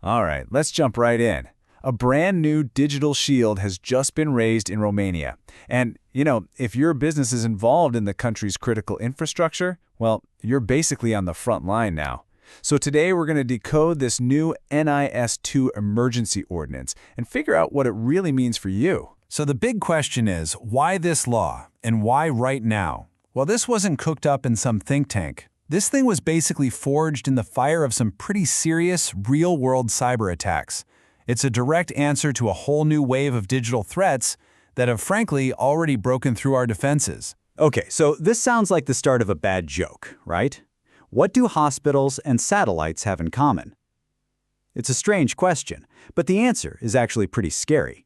All right, let's jump right in. A brand new digital shield has just been raised in Romania. And, if your business is involved in the country's critical infrastructure, well, you're basically on the front line now. So today we're going to decode this new NIS2 emergency ordinance and figure out what it really means for you. So the big question is, why this law? And why right now? Well, this wasn't cooked up in some think tank. This thing was basically forged in the fire of some pretty serious, real-world cyber attacks. It's a direct answer to a whole new wave of digital threats that have, frankly, already broken through our defenses. Okay, so this sounds like the start of a bad joke, right? What do hospitals and satellites have in common? It's a strange question, but the answer is actually pretty scary.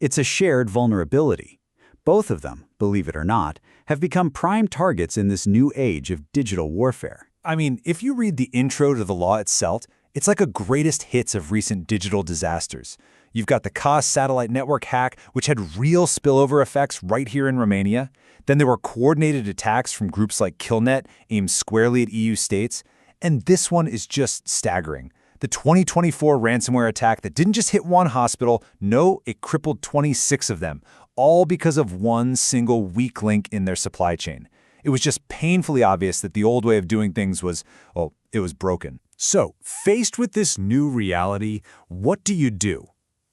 It's a shared vulnerability. Both of them, believe it or not, have become prime targets in this new age of digital warfare. I mean, if you read the intro to the law itself, it's like a greatest hits of recent digital disasters. You've got the KAS satellite network hack, which had real spillover effects right here in Romania. Then there were coordinated attacks from groups like Killnet aimed squarely at EU states. And this one is just staggering. The 2024 ransomware attack that didn't just hit one hospital, no, it crippled 26 of them, all because of one single weak link in their supply chain. It was just painfully obvious that the old way of doing things was, well, it was broken. So, faced with this new reality, what do you do?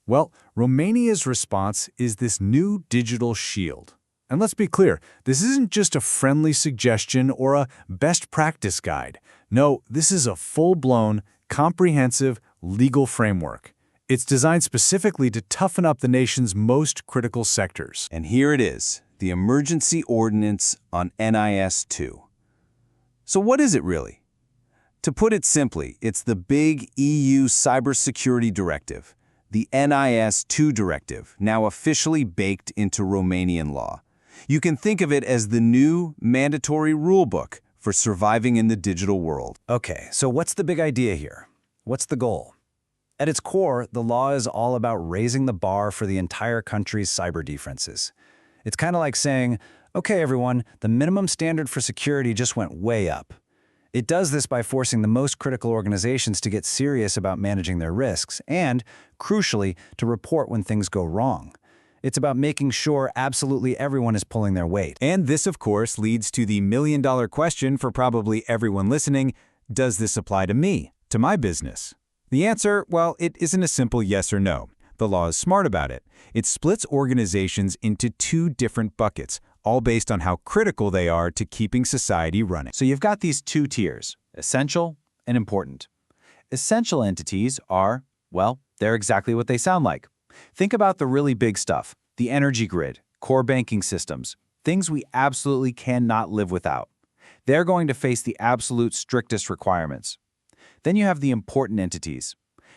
Well, Romania's response is this new digital shield. And let's be clear, this isn't just a friendly suggestion or a best practice guide. No, this is a full-blown, comprehensive legal framework. It's designed specifically to toughen up the nation's most critical sectors. And here it is, the Emergency Ordinance on NIS2. So what is it really? To put it simply, it's the big EU cybersecurity directive, the NIS2 directive, now officially baked into Romanian law. You can think of it as the new mandatory rulebook for surviving in the digital world. Okay, so what's the big idea here? What's the goal? At its core, the law is all about raising the bar for the entire country's cyber defenses. It's kind of like saying, okay, everyone, the minimum standard for security just went way up. It does this by forcing the most critical organizations to get serious about managing their risks and, crucially, to report when things go wrong. It's about making sure absolutely everyone is pulling their weight. And this, of course, leads to the million-dollar question for probably everyone listening: does this apply to me, to my business? The answer, well, it isn't a simple yes or no. The law is smart about it. It splits organizations into two different buckets, all based on how critical they are to keeping society running. So you've got these two tiers, essential and important. Essential entities are, well, they're exactly what they sound like. Think about the really big stuff, the energy grid, core banking systems, things we absolutely cannot live without. They're going to face the absolute strictest requirements. Then you have the important entities.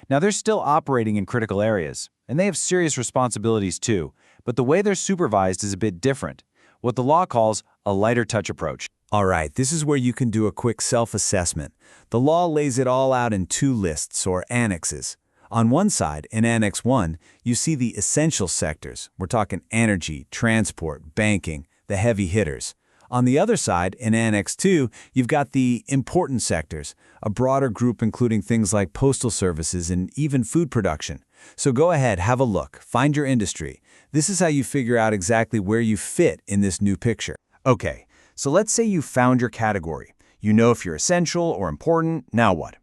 Now, they're still operating in critical areas, and they have serious responsibilities too, but the way they're supervised is a bit different, what the law calls a lighter touch approach. All right, this is where you can do a quick self-assessment. The law lays it all out in two lists, or annexes. On one side, in Annex 1, you see the essential sectors. We're talking energy, transport, banking, the heavy hitters. On the other side, in Annex 2, you've got the important sectors, a broader group including things like postal services and even food production. So go ahead, have a look, find your industry. This is how you figure out exactly where you fit in this new picture. Okay, so let's say you found your category. You know if you're essential or important, now what?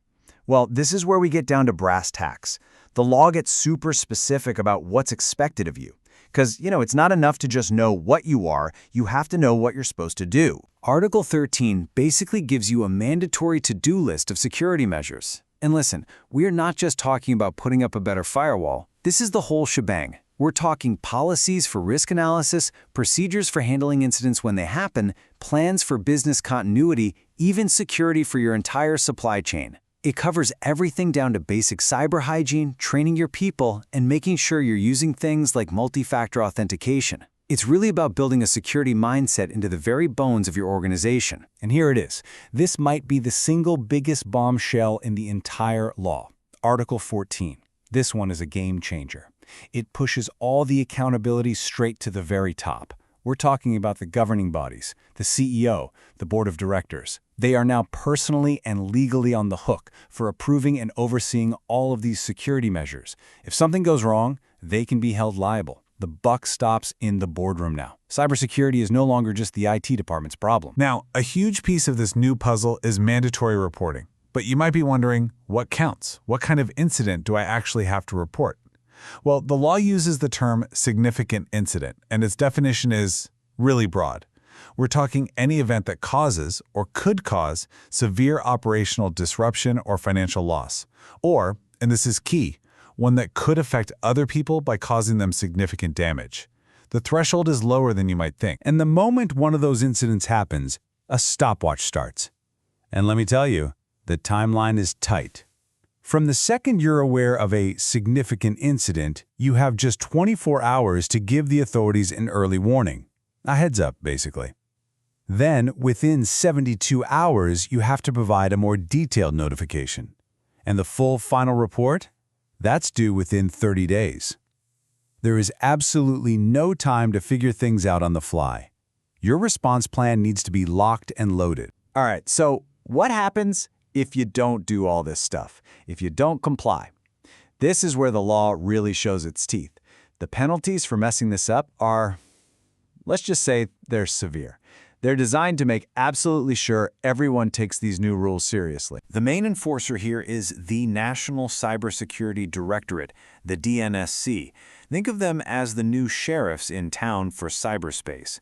Well, this is where we get down to brass tacks. The law gets super specific about what's expected of you. Because, it's not enough to just know what you are, you have to know what you're supposed to do. Article 13 basically gives you a mandatory to-do list of security measures. And listen, we're not just talking about putting up a better firewall. This is the whole shebang. We're talking policies for risk analysis, procedures for handling incidents when they happen, plans for business continuity, even security for your entire supply chain. It covers everything down to basic cyber hygiene, training your people, and making sure you're using things like multi-factor authentication. It's really about building a security mindset into the very bones of your organization. And here it is. This might be the single biggest bombshell in the entire law. Article 14. This one is a game changer. It pushes all the accountability straight to the very top. We're talking about the governing bodies, the CEO, the board of directors. They are now personally and legally on the hook for approving and overseeing all of these security measures. If something goes wrong, they can be held liable. The buck stops in the boardroom now. Cybersecurity is no longer just the IT department's problem. Now, a huge piece of this new puzzle is mandatory reporting. But you might be wondering, what counts? What kind of incident do I actually have to report? Well, the law uses the term significant incident, and its definition is really broad. We're talking any event that causes or could cause severe operational disruption or financial loss. Or, and this is key, one that could affect other people by causing them significant damage. The threshold is lower than you might think. And the moment one of those incidents happens, a stopwatch starts. And let me tell you, the timeline is tight. From the second you're aware of a significant incident, you have just 24 hours to give the authorities an early warning. A heads up, basically. Then, within 72 hours, you have to provide a more detailed notification. And the full final report? That's due within 30 days. There is absolutely no time to figure things out on the fly. Your response plan needs to be locked and loaded. All right, so what happens if you don't do all this stuff, if you don't comply? This is where the law really shows its teeth. The penalties for messing this up are, let's just say, they're severe. They're designed to make absolutely sure everyone takes these new rules seriously. The main enforcer here is the National Cybersecurity Directorate, the NIS2. Think of them as the new sheriffs in town for cyberspace.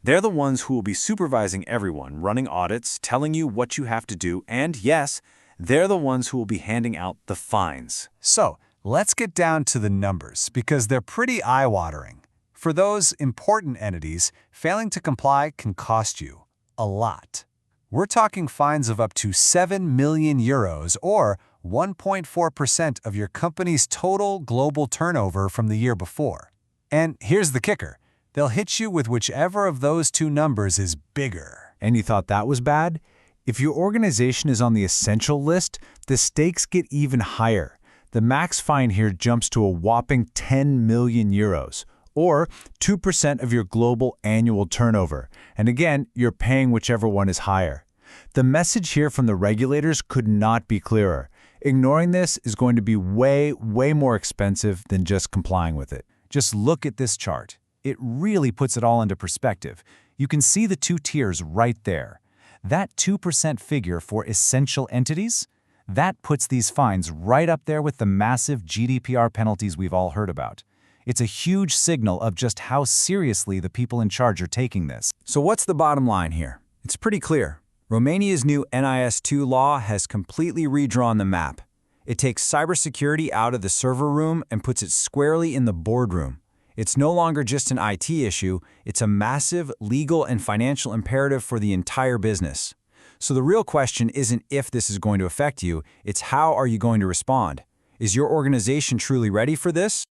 They're the ones who will be supervising everyone, running audits, telling you what you have to do, and yes, they're the ones who will be handing out the fines. So, let's get down to the numbers, because they're pretty eye-watering. For those important entities, failing to comply can cost you a lot. We're talking fines of up to 7 million euros, or 1.4% of your company's total global turnover from the year before. And here's the kicker. They'll hit you with whichever of those two numbers is bigger. And you thought that was bad? If your organization is on the essential list, the stakes get even higher. The max fine here jumps to a whopping 10 million euros, or 2% of your global annual turnover. And again, you're paying whichever one is higher. The message here from the regulators could not be clearer. Ignoring this is going to be way more expensive than just complying with it. Just look at this chart. It really puts it all into perspective. You can see the two tiers right there. That 2% figure for essential entities, that puts these fines right up there with the massive GDPR penalties we've all heard about. It's a huge signal of just how seriously the people in charge are taking this. So what's the bottom line here? It's pretty clear. Romania's new NIS2 law has completely redrawn the map. It takes cybersecurity out of the server room and puts it squarely in the boardroom. It's no longer just an IT issue, it's a massive legal and financial imperative for the entire business. So the real question isn't if this is going to affect you, it's how are you going to respond? Is your organization truly ready for this?